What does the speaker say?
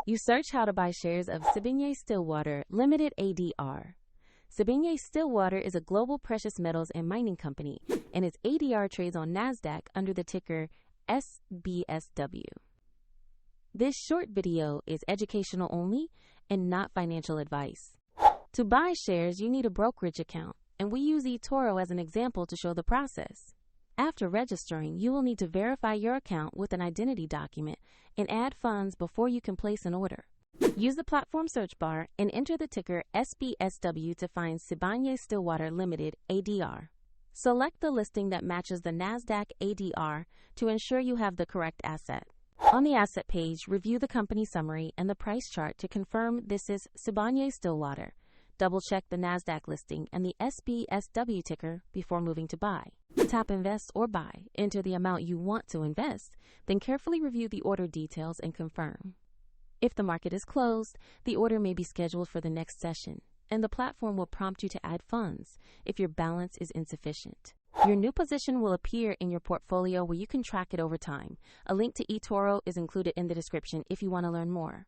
You search how to buy shares of Sibanye Stillwater Ltd-ADR. Sibanye Stillwater is a global precious metals and mining company, and its ADR trades on NASDAQ under the ticker SBSW. This short video is educational only and not financial advice. To buy shares, you need a brokerage account, and we use eToro as an example to show the process. After registering, you will need to verify your account with an identity document and add funds before you can place an order. Use the platform search bar and enter the ticker SBSW to find Sibanye Stillwater Ltd-ADR. Select the listing that matches the NASDAQ ADR to ensure you have the correct asset. On the asset page, review the company summary and the price chart to confirm this is Sibanye Stillwater. Double-check the NASDAQ listing and the SBSW ticker before moving to buy. Tap Invest or Buy, enter the amount you want to invest, then carefully review the order details and confirm. If the market is closed, the order may be scheduled for the next session, and the platform will prompt you to add funds if your balance is insufficient. Your new position will appear in your portfolio where you can track it over time. A link to eToro is included in the description if you want to learn more.